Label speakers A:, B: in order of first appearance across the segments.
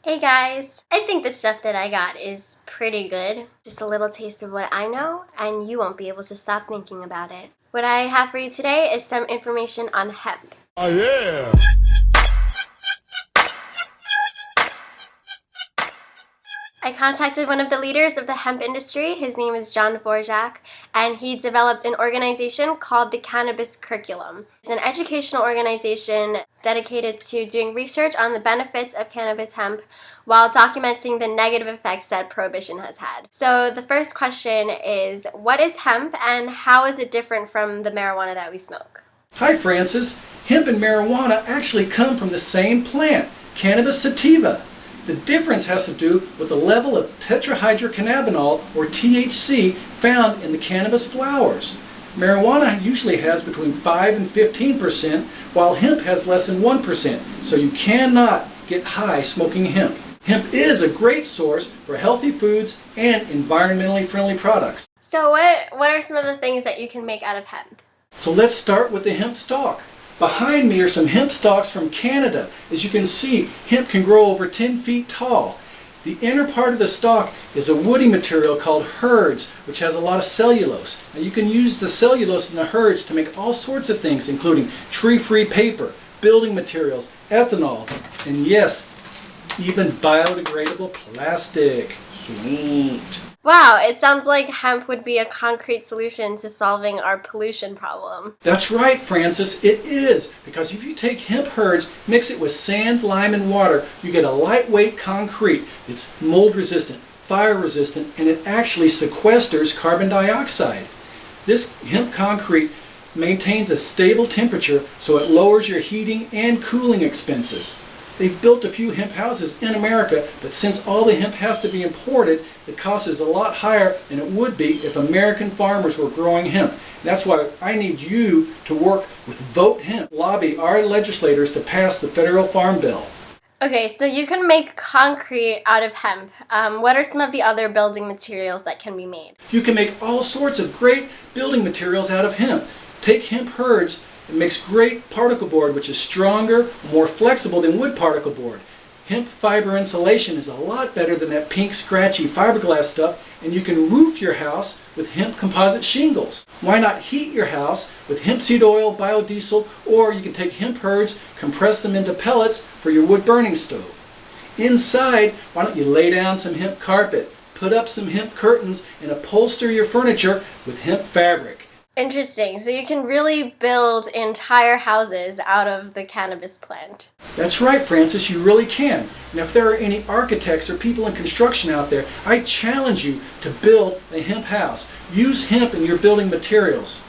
A: Hey guys! I think the stuff that I got is pretty good. Just a little taste of what I know, and you won't be able to stop thinking about it. What I have for you today is some information on hemp.
B: Oh yeah!
A: I contacted one of the leaders of the hemp industry. His name is Dvořák, and he developed an organization called the Cannabis Curriculum. It's an educational organization dedicated to doing research on the benefits of cannabis hemp while documenting the negative effects that prohibition has had. So the first question is, what is hemp and how is it different from the marijuana that we smoke?
C: Hi Francis. Hemp and marijuana actually come from the same plant, Cannabis sativa. The difference has to do with the level of tetrahydrocannabinol, or THC, found in the cannabis flowers. Marijuana usually has between 5 and 15%, while hemp has less than 1%, so you cannot get high smoking hemp. Hemp is a great source for healthy foods and environmentally friendly products.
A: So what are some of the things that you can make out of hemp?
C: So let's start with the hemp stalk. Behind me are some hemp stalks from Canada. As you can see, hemp can grow over 10 feet tall. The inner part of the stalk is a woody material called herds, which has a lot of cellulose. And you can use the cellulose in the herds to make all sorts of things, including tree-free paper, building materials, ethanol, and yes, even biodegradable plastic. Sweet.
A: Wow, it sounds like hemp would be a concrete solution to solving our pollution problem.
C: That's right, Francis, it is. Because if you take hemp herds, mix it with sand, lime, and water, you get a lightweight concrete. It's mold resistant, fire resistant, and it actually sequesters carbon dioxide. This hemp concrete maintains a stable temperature, so it lowers your heating and cooling expenses. They've built a few hemp houses in America, but since all the hemp has to be imported, the cost is a lot higher than it would be if American farmers were growing hemp. That's why I need you to work with Vote Hemp, lobby our legislators to pass the federal farm bill.
A: Okay, so you can make concrete out of hemp. What are some of the other building materials that can be made?
C: You can make all sorts of great building materials out of hemp. Take hemp herds. It makes great particle board, which is stronger, more flexible than wood particle board. Hemp fiber insulation is a lot better than that pink, scratchy fiberglass stuff, and you can roof your house with hemp composite shingles. Why not heat your house with hemp seed oil, biodiesel, or you can take hemp herds, compress them into pellets for your wood burning stove. Inside, why don't you lay down some hemp carpet, put up some hemp curtains, and upholster your furniture with hemp fabric.
A: Interesting. So you can really build entire houses out of the cannabis plant.
C: That's right, Francis, you really can. And if there are any architects or people in construction out there, I challenge you to build a hemp house. Use hemp in your building materials.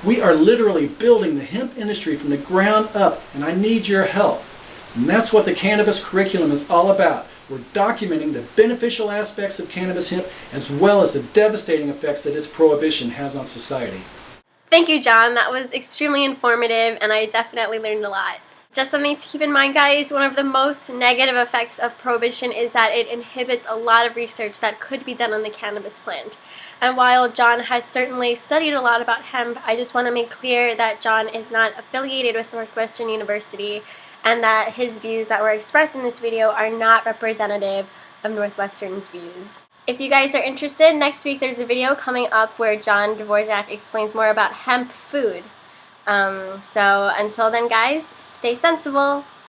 C: We are literally building the hemp industry from the ground up, and I need your help. And that's what the Cannabis Curriculum is all about. We're documenting the beneficial aspects of cannabis hemp as well as the devastating effects that its prohibition has on society.
A: Thank you, John. That was extremely informative, and I definitely learned a lot. Just something to keep in mind, guys, one of the most negative effects of prohibition is that it inhibits a lot of research that could be done on the cannabis plant. And while John has certainly studied a lot about hemp, I just want to make clear that John is not affiliated with Northwestern University and that his views that were expressed in this video are not representative of Northwestern's views. If you guys are interested, next week there's a video coming up where John Dvořák explains more about hemp food. So until then, guys, stay sensible.